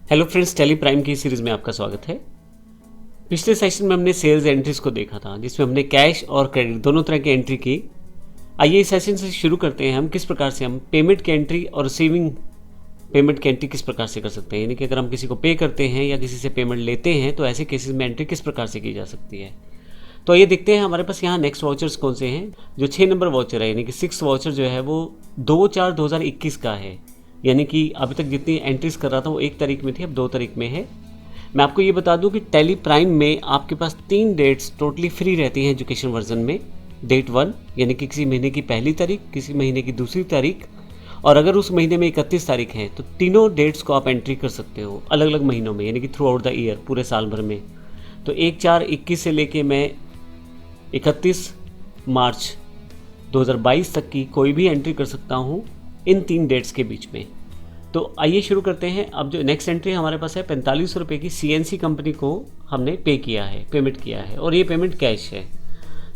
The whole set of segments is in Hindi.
हेलो फ्रेंड्स, टेली प्राइम की सीरीज़ में आपका स्वागत है। पिछले सेशन में हमने सेल्स एंट्रीज को देखा था, जिसमें हमने कैश और क्रेडिट दोनों तरह की एंट्री की। आइए इस सेशन से शुरू करते हैं हम किस प्रकार से हम पेमेंट की एंट्री और रिसीविंग पेमेंट की एंट्री किस प्रकार से कर सकते हैं। यानी कि अगर हम किसी को पे करते हैं या किसी से पेमेंट लेते हैं तो ऐसे केसेस में एंट्री किस प्रकार से की जा सकती है। तो ये देखते हैं हमारे पास यहाँ नेक्स्ट वाउचर्स कौन से हैं। जो 6 नंबर वाउचर है यानी कि 6 वाउचर जो है वो 2/4/2021 का है। यानी कि अभी तक जितनी एंट्रीज कर रहा था वो 1 तारीख में थी, अब 2 तारीख में है। मैं आपको ये बता दूं कि टेली प्राइम में आपके पास 3 डेट्स टोटली फ्री रहती हैं एजुकेशन वर्जन में। डेट 1 यानी कि किसी महीने की पहली तारीख, किसी महीने की दूसरी तारीख, और अगर उस महीने में 31 तारीख है तो तीनों डेट्स को आप एंट्री कर सकते हो अलग अलग महीनों में, यानी कि थ्रू आउट द ईयर, पूरे साल भर में। तो 1/4/21 से लेके मैं 31 मार्च 2022 तक की कोई भी एंट्री कर सकता हूँ इन 3 डेट्स के बीच में। तो आइए शुरू करते हैं। अब जो नेक्स्ट एंट्री हमारे पास है 45 रुपये की CNC कंपनी को हमने पे किया है, पेमेंट किया है, और ये पेमेंट कैश है।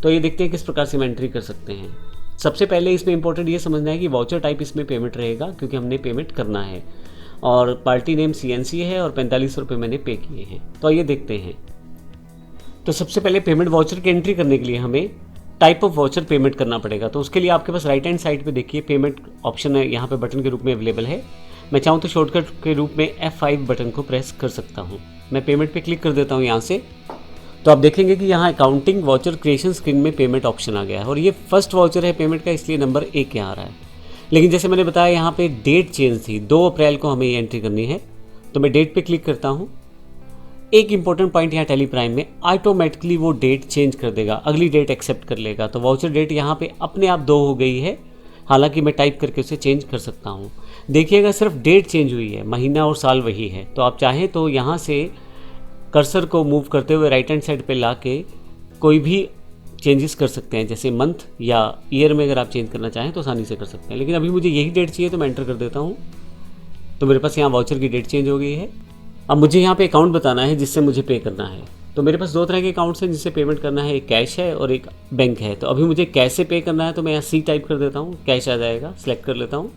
तो ये देखते हैं किस प्रकार से हम एंट्री कर सकते हैं। सबसे पहले इसमें इंपॉर्टेंट ये समझना है कि वाउचर टाइप इसमें पेमेंट रहेगा, क्योंकि हमने पेमेंट करना है, और पार्टी नेम CNC है और 45 रुपये मैंने पे किए हैं। तो आइए देखते हैं। तो सबसे पहले पेमेंट वाउचर की एंट्री करने के लिए हमें टाइप ऑफ वाउचर पेमेंट करना पड़ेगा। तो उसके लिए आपके पास राइट हैंड साइड पे देखिए पेमेंट ऑप्शन है, यहाँ पे बटन के रूप में अवेलेबल है। मैं चाहूँ तो शॉर्टकट के रूप में F5 बटन को प्रेस कर सकता हूँ। मैं पेमेंट पे क्लिक कर देता हूँ यहाँ से। तो आप देखेंगे कि यहाँ अकाउंटिंग वाउचर क्रिएशन स्क्रीन में पेमेंट ऑप्शन आ गया है, और ये फर्स्ट वाउचर है पेमेंट का, इसलिए नंबर 1 यहाँ आ रहा है। लेकिन जैसे मैंने बताया यहाँ पे डेट चेंज थी, 2 अप्रैल को हमें ये एंट्री करनी है। तो मैं डेट पे क्लिक करता हूँ। एक इंपॉर्टेंट पॉइंट यहाँ टेली प्राइम में ऑटोमेटिकली वो डेट चेंज कर देगा, अगली डेट एक्सेप्ट कर लेगा। तो वाउचर डेट यहाँ पे अपने आप 2 हो गई है, हालांकि मैं टाइप करके उसे चेंज कर सकता हूँ। देखिएगा सिर्फ डेट चेंज हुई है, महीना और साल वही है। तो आप चाहें तो यहाँ से कर्सर को मूव करते हुए राइट हैंड साइड पे ला के कोई भी चेंजेस कर सकते हैं, जैसे मंथ या ईयर में अगर आप चेंज करना चाहें तो आसानी से कर सकते हैं। लेकिन अभी मुझे यही डेट चाहिए तो मैं एंटर कर देता हूँ। तो मेरे पास यहाँ वाउचर की डेट चेंज हो गई है। अब मुझे यहाँ पे अकाउंट बताना है जिससे मुझे पे करना है। तो मेरे पास 2 तरह के अकाउंट्स हैं जिससे पेमेंट करना है, एक कैश है और एक बैंक है। तो अभी मुझे कैश से पे करना है, तो मैं यहाँ C टाइप कर देता हूँ, कैश आ जाएगा, सिलेक्ट कर लेता हूँ।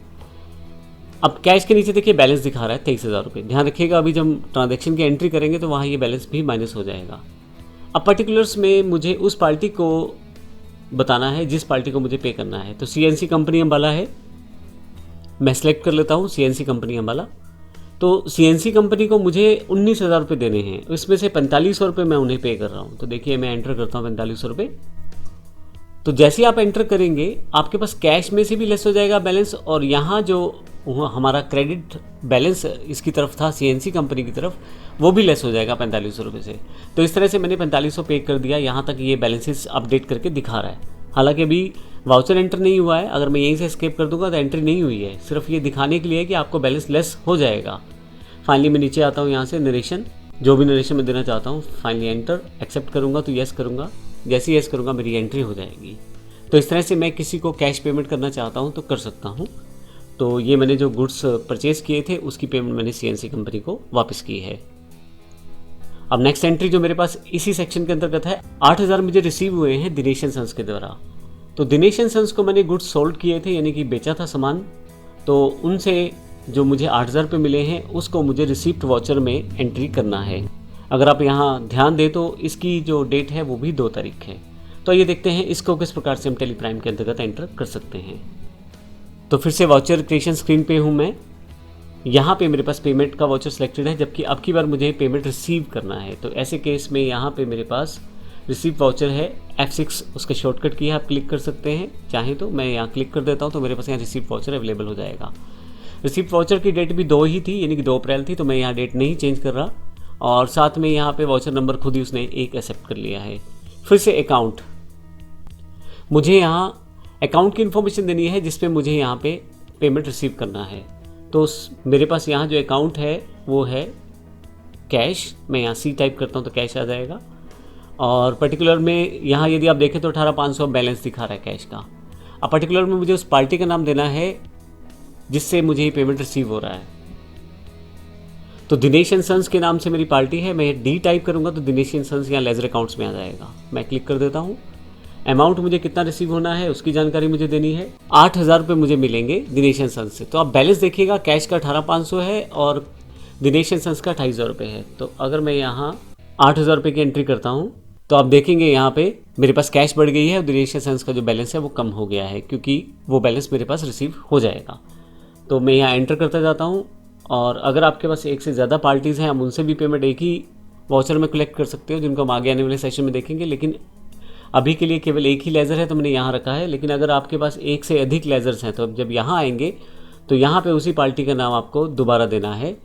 अब कैश के नीचे देखिए बैलेंस दिखा रहा है 23,000 रुपये। ध्यान रखिएगा अभी जब ट्रांजेक्शन की एंट्री करेंगे तो वहाँ ये बैलेंस भी माइनस हो जाएगा। अब पर्टिकुलर्स में मुझे उस पार्टी को बताना है जिस पार्टी को मुझे पे करना है। तो CNC कंपनी अम्बाला है, मैं सेलेक्ट कर लेता हूँ CNC कंपनी अम्बाला। तो CNC कंपनी को मुझे 19,000 रुपये देने हैं, इसमें से 4500 रुपये मैं उन्हें पे कर रहा हूँ। तो देखिए मैं एंटर करता हूँ 4500 रुपये। तो जैसे ही आप एंटर करेंगे आपके पास कैश में से भी लेस हो जाएगा बैलेंस, और यहाँ जो हमारा क्रेडिट बैलेंस इसकी तरफ था CNC कंपनी की तरफ, वो भी लेस हो जाएगा 4500 रुपये से। तो इस तरह से मैंने 4500 पे कर दिया। यहाँ तक ये बैलेंसेस अपडेट करके दिखा रहा है, हालांकि अभी वाउचर एंटर नहीं हुआ है। अगर मैं यहीं से एस्केप कर दूंगा तो एंट्री नहीं हुई है, सिर्फ ये दिखाने के लिए कि आपको बैलेंस लेस हो जाएगा। फाइनली मैं नीचे आता हूँ, यहाँ से नरेशन, जो भी नरेशन मैं देना चाहता हूँ, फाइनली एंटर, एक्सेप्ट करूँगा तो येस करूँगा। जैसे ही येस करूँगा मेरी एंट्री हो जाएगी। तो इस तरह से मैं किसी को कैश पेमेंट करना चाहता हूँ तो कर सकता हूँ। तो ये मैंने जो गुड्स परचेज़ किए थे उसकी पेमेंट मैंने CNC कंपनी को वापस की है। अब नेक्स्ट एंट्री जो मेरे पास इसी सेक्शन के अंतर्गत है, 8,000 मुझे रिसीव हुए हैं दिनेश एंड सन्स के द्वारा। तो दिनेश एंड सन्स को मैंने गुड्स सोल्ड किए थे, यानी कि बेचा था सामान। तो उनसे जो मुझे 8,000 रुपये मिले हैं उसको मुझे रिसीप्ट वाउचर में एंट्री करना है। अगर आप यहाँ ध्यान दें तो इसकी जो डेट है वो भी 2 तारीख है। तो ये देखते हैं इसको किस प्रकार से हम टेली प्राइम के अंतर्गत एंटर कर सकते हैं। तो फिर से वाउचर क्रिएशन स्क्रीन पे हूँ मैं। यहाँ पे मेरे पास पेमेंट का वाउचर सिलेक्टेड है, जबकि अब की बार मुझे पेमेंट रिसीव करना है। तो ऐसे केस में यहाँ पे मेरे पास रिसीव वाउचर है, F6 उसका शॉर्टकट की है, आप क्लिक कर सकते हैं। चाहें तो मैं यहाँ क्लिक कर देता हूँ तो मेरे पास यहाँ रिसीव वाउचर अवेलेबल हो जाएगा। रिसीव वाउचर की डेट भी 2 ही थी, यानी कि 2 अप्रैल थी। तो मैं यहाँ डेट नहीं चेंज कर रहा, और साथ में यहाँ पे वाउचर नंबर खुद ही उसने 1 एक्सेप्ट कर लिया है। फिर से अकाउंट, मुझे यहाँ अकाउंट की इन्फॉर्मेशन देनी है जिसपे मुझे यहाँ पे पेमेंट रिसीव करना है। तो मेरे पास यहाँ जो अकाउंट है वो है कैश। मैं यहाँ C टाइप करता हूँ तो कैश आ जाएगा। और पर्टिकुलर में यहाँ यदि आप देखें तो 18,500 बैलेंस दिखा रहा है कैश का। अब पर्टिकुलर में मुझे उस पार्टी का नाम देना है जिससे मुझे ये पेमेंट रिसीव हो रहा है। तो दिनेश एंड सन्स के नाम से मेरी पार्टी है। मैं D टाइप करूँगा तो दिनेश एंड सन्स यहाँ लेजर अकाउंट्स में आ जाएगा। मैं क्लिक कर देता हूँ। अमाउंट मुझे कितना रिसीव होना है उसकी जानकारी मुझे देनी है। 8,000 रुपये मुझे मिलेंगे दिनेश एंड सन्स से। तो आप बैलेंस देखिएगा, कैश का 18,500 है और दिनेश एंड सन्स का 2800 रुपये है। तो अगर मैं यहाँ 8000 रुपये की एंट्री करता हूँ तो आप देखेंगे यहाँ पे मेरे पास कैश बढ़ गई है और दिनेश एंड सन्स का जो बैलेंस है वो कम हो गया है, क्योंकि वो बैलेंस मेरे पास रिसीव हो जाएगा। तो मैं यहाँ एंटर करता जाता हूँ। और अगर आपके पास एक से ज़्यादा पार्टीज़ हैं, हम उनसे भी पेमेंट एक ही वाउचर में कलेक्ट कर सकते हो, जिनको हम आगे आने वाले सेशन में देखेंगे। लेकिन अभी के लिए केवल एक ही लेज़र है तो मैंने यहाँ रखा है। लेकिन अगर आपके पास एक से अधिक लेज़र्स हैं तो अब जब यहाँ आएंगे तो यहाँ पे उसी पार्टी का नाम आपको दोबारा देना है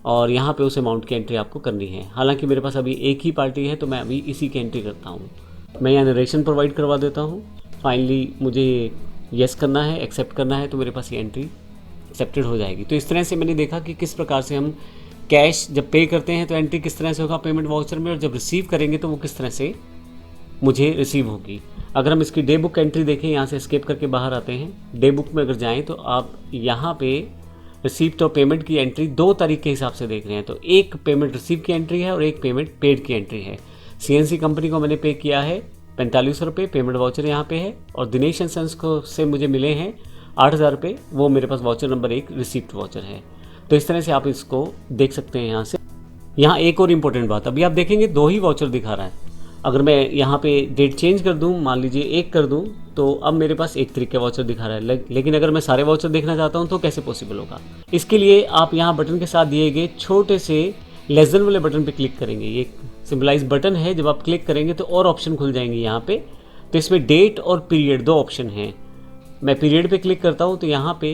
और यहाँ पे उस अमाउंट की एंट्री आपको करनी है। हालांकि मेरे पास अभी एक ही पार्टी है तो मैं अभी इसी की एंट्री करता हूँ। मैं यहाँ नरेशन प्रोवाइड करवा देता हूँ। फाइनली मुझे येस करना है, एक्सेप्ट करना है, तो मेरे पास ये एंट्री एक्सेप्टेड हो जाएगी। तो इस तरह से मैंने देखा कि किस प्रकार से हम कैश जब पे करते हैं तो एंट्री किस तरह से होगा पेमेंट वाउचर में, और जब रिसीव करेंगे तो वो किस तरह से मुझे रिसीव होगी। अगर हम इसकी डे बुक एंट्री देखें, यहाँ से एस्केप करके बाहर आते हैं, डे बुक में अगर जाएं तो आप यहाँ पे रिसीप्ट और पेमेंट की एंट्री 2 तारीख के हिसाब से देख रहे हैं। तो एक पेमेंट रिसीव की एंट्री है और एक पेमेंट पेड की एंट्री है। CNC कंपनी को मैंने पे किया है 4500 रुपये, पेमेंट वाउचर यहाँ पे है, और दिनेश एंड सन्स को से मुझे मिले हैं 8000 रुपये, वो मेरे पास वाउचर नंबर 1 रिसीप्ट वाउचर है। तो इस तरह से आप इसको देख सकते हैं। यहाँ से यहाँ एक और इम्पोर्टेंट बात, अभी आप देखेंगे 2 ही वाउचर दिखा रहा है। अगर मैं यहाँ पे डेट चेंज कर दूँ, मान लीजिए 1 कर दूँ, तो अब मेरे पास 1 तारीख का वाउचर दिखा रहा है। लेकिन अगर मैं सारे वाउचर देखना चाहता हूँ तो कैसे पॉसिबल होगा? इसके लिए आप यहाँ बटन के साथ दिए गए छोटे से लेस देन वाले बटन पे क्लिक करेंगे। ये सिंबलाइज बटन है, जब आप क्लिक करेंगे तो और ऑप्शन खुल जाएंगे यहाँ पे। तो इसमें डेट और पीरियड 2 ऑप्शन हैं। मैं पीरियड पे क्लिक करता हूँ तो यहाँ पे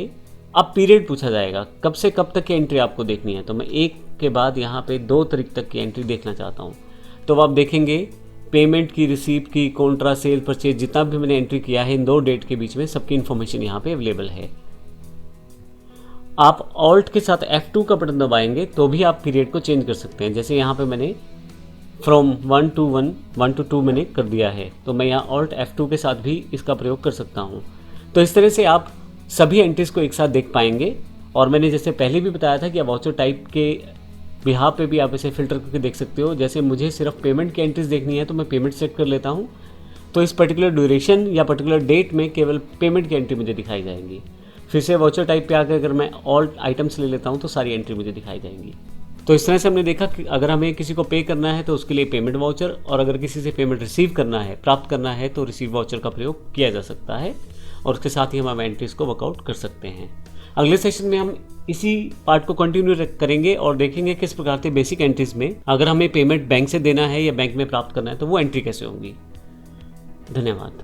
अब पीरियड पूछा जाएगा, कब से कब तक की एंट्री आपको देखनी है। तो मैं 1 के बाद यहाँ पे 2 तारीख तक की एंट्री देखना चाहता हूँ। तो आप देखेंगे पेमेंट की, रिसीप्ट की, कॉन्ट्रा, सेल, परचेज, जितना भी मैंने एंट्री किया है इन 2 डेट के बीच में, सबकी इन्फॉर्मेशन यहाँ पे अवेलेबल है। आप ऑल्ट के साथ F2 का बटन दबाएंगे तो भी आप पीरियड को चेंज कर सकते हैं। जैसे यहाँ पे मैंने फ्रॉम 1 to 1, 1 to 2 मैंने कर दिया है, तो मैं यहाँ ऑल्ट F2 के साथ भी इसका प्रयोग कर सकता हूँ। तो इस तरह से आप सभी एंट्रीज को एक साथ देख पाएंगे। और मैंने जैसे पहले भी बताया था कि आप वाउचर टाइप के बिहाफ पे भी आप इसे फिल्टर करके देख सकते हो। जैसे मुझे सिर्फ पेमेंट की एंट्रीज देखनी है तो मैं पेमेंट सेट कर लेता हूँ, तो इस पर्टिकुलर ड्यूरेशन या पर्टिकुलर डेट में केवल पेमेंट की एंट्री मुझे दिखाई जाएंगी। फिर से वाउचर टाइप पे आकर अगर मैं ऑल आइटम्स ले लेता हूँ तो सारी एंट्री मुझे दिखाई जाएंगी। तो इस तरह से हमने देखा कि अगर हमें किसी को पे करना है तो उसके लिए पेमेंट वाउचर, और अगर किसी से पेमेंट रिसीव करना है, प्राप्त करना है, तो रिसीव वाउचर का प्रयोग किया जा सकता है, और उसके साथ ही हम एंट्रीज को वर्कआउट कर सकते हैं। अगले सेशन में हम इसी पार्ट को कंटिन्यू करेंगे और देखेंगे किस प्रकार से बेसिक एंट्रीज में अगर हमें पेमेंट बैंक से देना है या बैंक में प्राप्त करना है तो वो एंट्री कैसे होंगी। धन्यवाद।